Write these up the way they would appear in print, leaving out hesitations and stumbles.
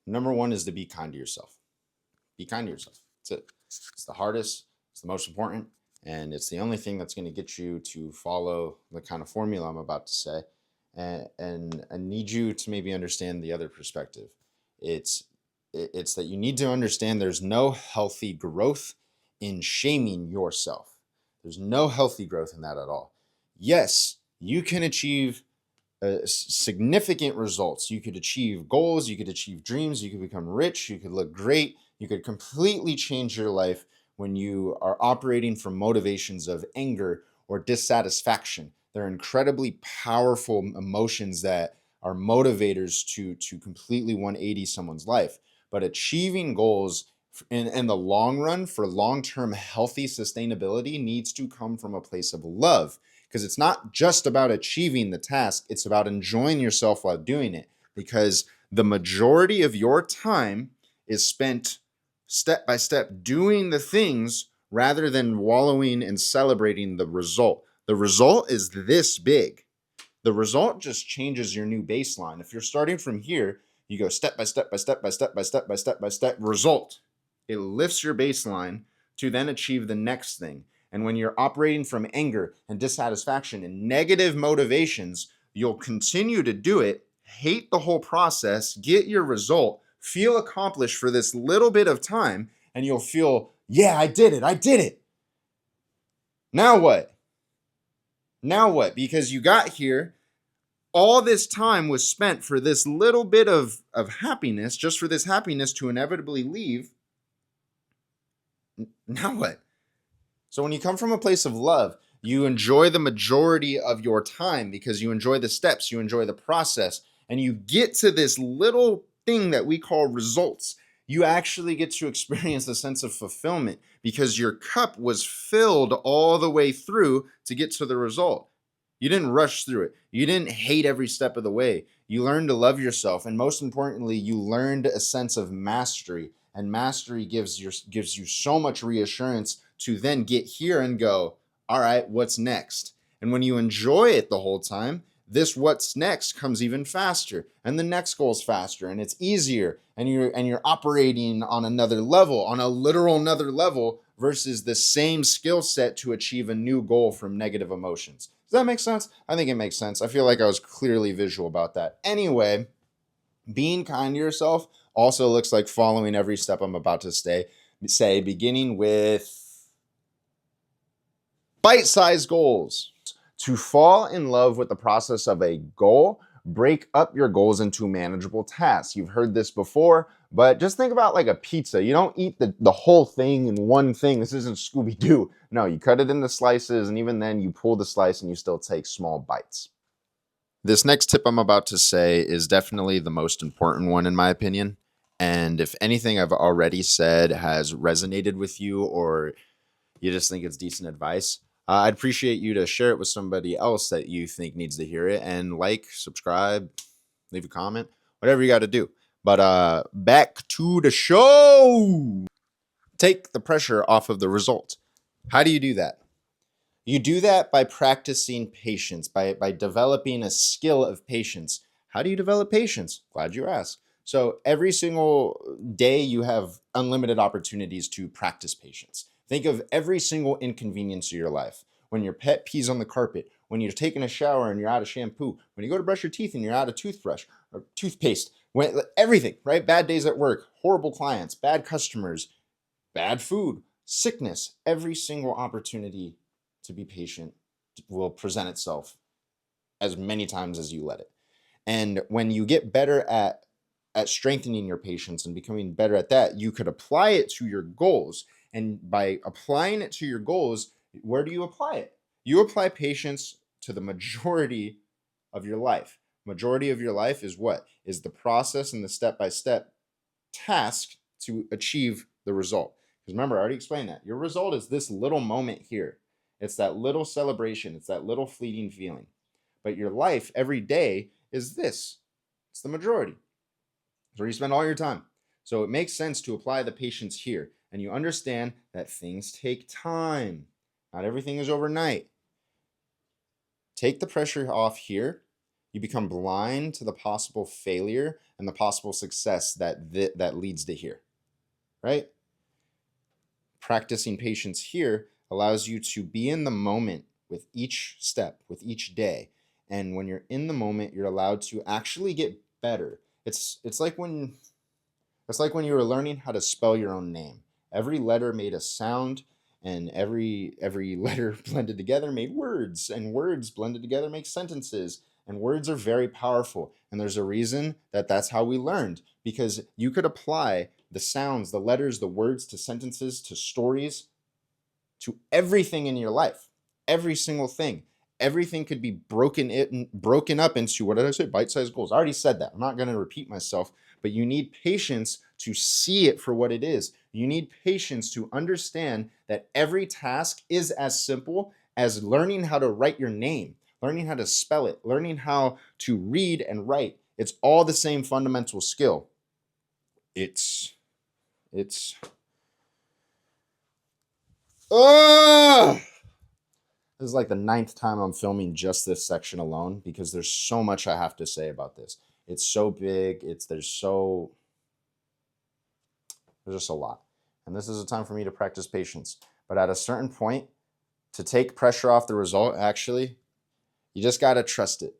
Number one is to be kind to yourself. Be kind to yourself. That's it. It's the hardest, it's the most important, and it's the only thing that's going to get you to follow the kind of formula I'm about to say. And I need you to maybe understand the other perspective. It's it's that you need to understand there's no healthy growth in shaming yourself. There's no healthy growth in that at all. Yes, you can achieve significant results. You could achieve goals, you could achieve dreams, you could become rich, you could look great, you could completely change your life when you are operating from motivations of anger or dissatisfaction. They're incredibly powerful emotions that are motivators to completely 180 someone's life. But achieving goals in the long run for long-term healthy sustainability needs to come from a place of love, because it's not just about achieving the task, it's about enjoying yourself while doing it, because the majority of your time is spent step by step doing the things rather than wallowing and celebrating the result. The result is this big. The result just changes your new baseline. If you're starting from here, you go step by step by step by step by step by step by step, result. It lifts your baseline to then achieve the next thing. And when you're operating from anger and dissatisfaction and negative motivations, you'll continue to do it, hate the whole process, get your result, feel accomplished for this little bit of time, and you'll feel, yeah, I did it. I did it. Now what? Now what? Because you got here, all this time was spent for this little bit of happiness, just for this happiness to inevitably leave. Now what? So when you come from a place of love, you enjoy the majority of your time because you enjoy the steps, you enjoy the process, and you get to this little thing that we call results. You actually get to experience a sense of fulfillment because your cup was filled all the way through to get to the result. You didn't rush through it. You didn't hate every step of the way. You learned to love yourself, and most importantly, you learned a sense of mastery. And mastery gives you so much reassurance to then get here and go, all right, what's next? And when you enjoy it the whole time, this what's next comes even faster, and the next goal's faster, and it's easier, and you're operating on another level, on a literal another level, versus the same skill set to achieve a new goal from negative emotions. Does that make sense? I think it makes sense. I feel like I was clearly visual about that. Anyway, being kind to yourself also looks like following every step I'm about to say, beginning with bite-sized goals. To fall in love with the process of a goal, break up your goals into manageable tasks. You've heard this before, but just think about like a pizza. You don't eat the whole thing in one thing. This isn't Scooby-Doo. No, you cut it into slices, and even then you pull the slice and you still take small bites. This next tip I'm about to say is definitely the most important one, in my opinion. And if anything I've already said has resonated with you, or you just think it's decent advice, I'd appreciate you to share it with somebody else that you think needs to hear it, and like, subscribe, leave a comment, whatever you got to do. But back to the show. Take the pressure off of the result. How do you do that? You do that by practicing patience, by developing a skill of patience. How do you develop patience? Glad you asked. So every single day you have unlimited opportunities to practice patience. Think of every single inconvenience of your life. When your pet pees on the carpet, when you're taking a shower and you're out of shampoo, when you go to brush your teeth and you're out of toothbrush or toothpaste, everything, right? Bad days at work, horrible clients, bad customers, bad food, sickness, every single opportunity to be patient will present itself as many times as you let it. And when you get better at strengthening your patience and becoming better at that, you could apply it to your goals. And by applying it to your goals, where do you apply it? You apply patience to the majority of your life. Majority of your life is what? Is the process and the step-by-step task to achieve the result. Because remember, I already explained that. Your result is this little moment here. It's that little celebration. It's that little fleeting feeling. But your life every day is this. It's the majority. It's where you spend all your time. So it makes sense to apply the patience here. And you understand that things take time. Not everything is overnight. Take the pressure off here. you become blind to the possible failure and the possible success that leads to here, right? Practicing patience here allows you to be in the moment with each step, with each day. And when you're in the moment, you're allowed to actually get better. It's like when you were learning how to spell your own name. Every letter made a sound, and every letter blended together made words, and words blended together make sentences. And words are very powerful. And there's a reason that that's how we learned, because you could apply the sounds, the letters, the words to sentences, to stories, to everything in your life. Every single thing. Everything could be broken up into, what did I say? Bite-sized goals. I already said that. I'm not going to repeat myself, but you need patience to see it for what it is. You need patience to understand that every task is as simple as learning how to write your name, learning how to spell it, learning how to read and write. It's all the same fundamental skill. It's this is like the 9th time I'm filming just this section alone, because there's so much I have to say about this. It's so big. There's just a lot. And this is a time for me to practice patience. But at a certain point, to take pressure off the result, actually, you just got to trust it.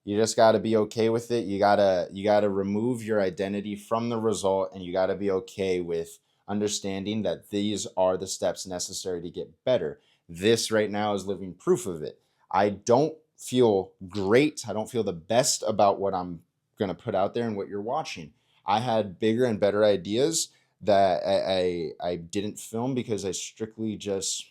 You just got to be okay with it. You got to remove your identity from the result, and you got to be okay with understanding that these are the steps necessary to get better. This right now is living proof of it. I don't feel great. I don't feel the best about what I'm going to put out there and what you're watching. I had bigger and better ideas that I didn't film because I strictly just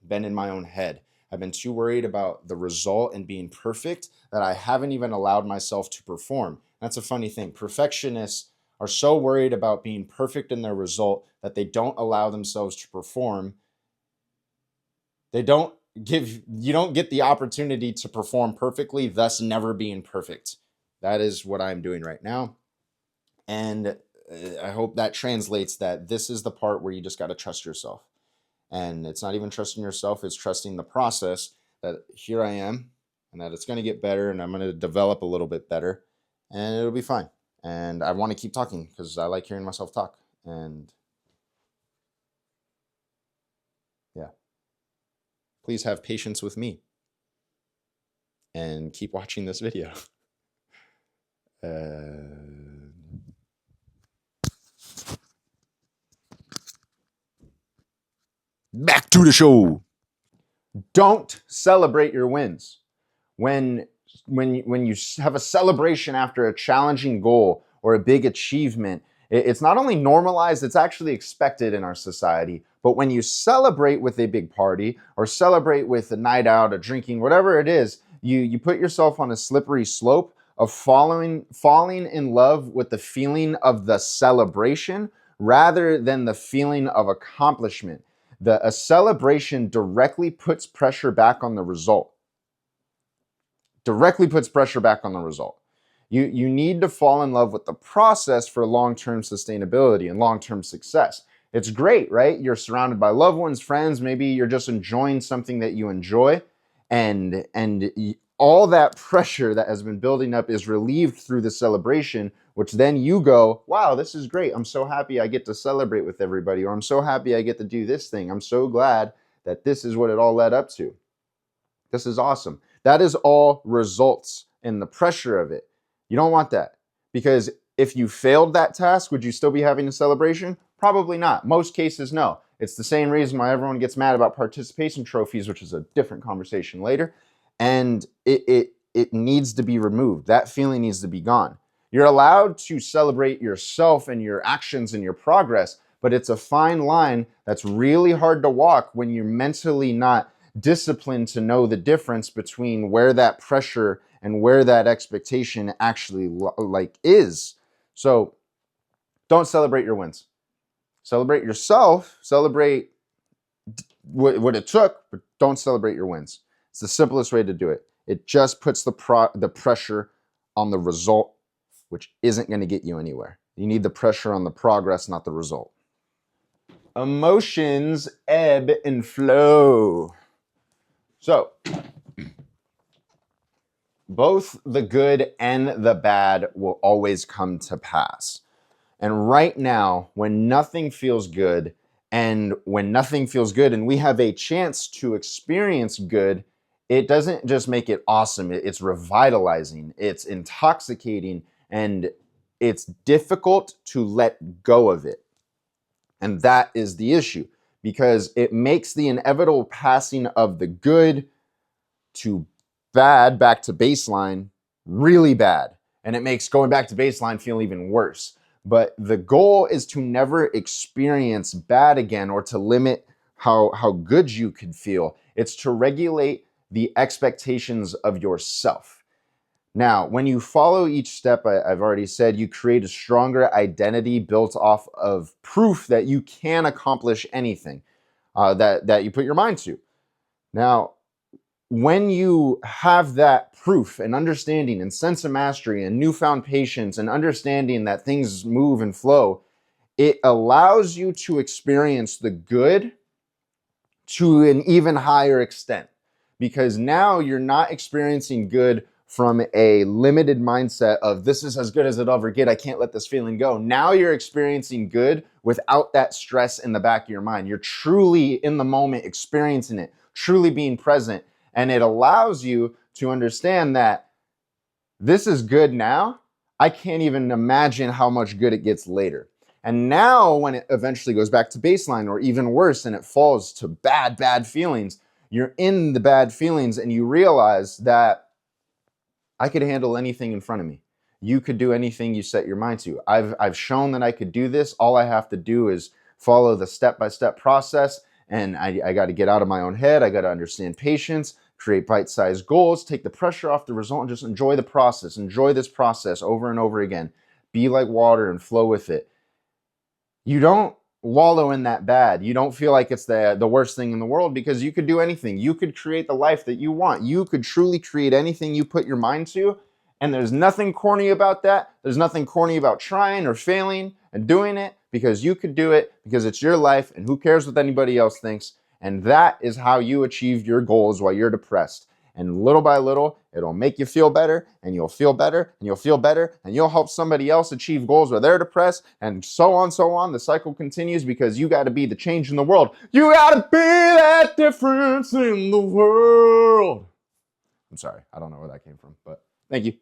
been in my own head. I've been too worried about the result and being perfect that I haven't even allowed myself to perform. That's a funny thing. Perfectionists are so worried about being perfect in their result that they don't allow themselves to perform. You don't get the opportunity to perform perfectly, thus never being perfect. That is what I'm doing right now. And I hope that translates that this is the part where you just got to trust yourself. And it's not even trusting yourself, it's trusting the process that here I am, and that it's going to get better, and I'm going to develop a little bit better, and it'll be fine. And I want to keep talking because I like hearing myself talk. And yeah, please have patience with me and keep watching this video. Back to the show. Don't celebrate your wins. When you have a celebration after a challenging goal or a big achievement, it's not only normalized, it's actually expected in our society. But when you celebrate with a big party or celebrate with a night out, a drinking, whatever it is, you put yourself on a slippery slope of falling in love with the feeling of the celebration rather than the feeling of accomplishment. A celebration directly puts pressure back on the result. Directly puts pressure back on the result. You need to fall in love with the process for long-term sustainability and long-term success. It's great, right? You're surrounded by loved ones, friends, maybe you're just enjoying something that you enjoy, and all that pressure that has been building up is relieved through the celebration, which then you go, wow, this is great. I'm so happy I get to celebrate with everybody, or I'm so happy I get to do this thing. I'm so glad that this is what it all led up to. This is awesome. That is all results in the pressure of it. You don't want that, because if you failed that task, would you still be having a celebration? Probably not. Most cases, no. It's the same reason why everyone gets mad about participation trophies, which is a different conversation later. And it needs to be removed. That feeling needs to be gone. You're allowed to celebrate yourself and your actions and your progress, but it's a fine line that's really hard to walk when you're mentally not disciplined to know the difference between where that pressure and where that expectation actually is. So don't celebrate your wins. Celebrate yourself, celebrate what it took, but don't celebrate your wins. It's the simplest way to do it. It just puts the pressure on the result, which isn't going to get you anywhere. You need the pressure on the progress, not the result. Emotions ebb and flow. So, both the good and the bad will always come to pass. And right now, when nothing feels good, and when nothing feels good, and we have a chance to experience good, it doesn't just make it awesome, it's revitalizing, it's intoxicating, and it's difficult to let go of it. And that is the issue, because it makes the inevitable passing of the good to bad, back to baseline, really bad. And it makes going back to baseline feel even worse. But the goal is to never experience bad again, or to limit how good you could feel. It's to regulate the expectations of yourself. Now, when you follow each step, I've already said, you create a stronger identity built off of proof that you can accomplish anything that you put your mind to. Now, when you have that proof and understanding and sense of mastery and newfound patience and understanding that things move and flow, it allows you to experience the good to an even higher extent, because now you're not experiencing good from a limited mindset of this is as good as it'll ever get, I can't let this feeling go. Now you're experiencing good without that stress in the back of your mind. You're truly in the moment, experiencing it, truly being present. And it allows you to understand that this is good now. I can't even imagine how much good it gets later. And now when it eventually goes back to baseline, or even worse, and it falls to bad feelings, you're in the bad feelings and you realize that I could handle anything in front of me. You could do anything you set your mind to. I've shown that I could do this. All I have to do is follow the step-by-step process, and I got to get out of my own head. I got to understand patience, create bite-sized goals, take the pressure off the result, and just enjoy the process. Enjoy this process over and over again. Be like water and flow with it. You don't wallow in that bad. You don't feel like it's the worst thing in the world, because you could do anything. You could create the life that you want. You could truly create anything you put your mind to. And there's nothing corny about that. There's nothing corny about trying or failing and doing it, because you could do it, because it's your life, and who cares what anybody else thinks. And that is how you achieve your goals while you're depressed. And little by little, it'll make you feel better, and you'll feel better, and you'll feel better, and you'll help somebody else achieve goals while they're depressed, and so on, so on. The cycle continues, because you got to be the change in the world. You got to be that difference in the world. I'm sorry, I don't know where that came from, but thank you.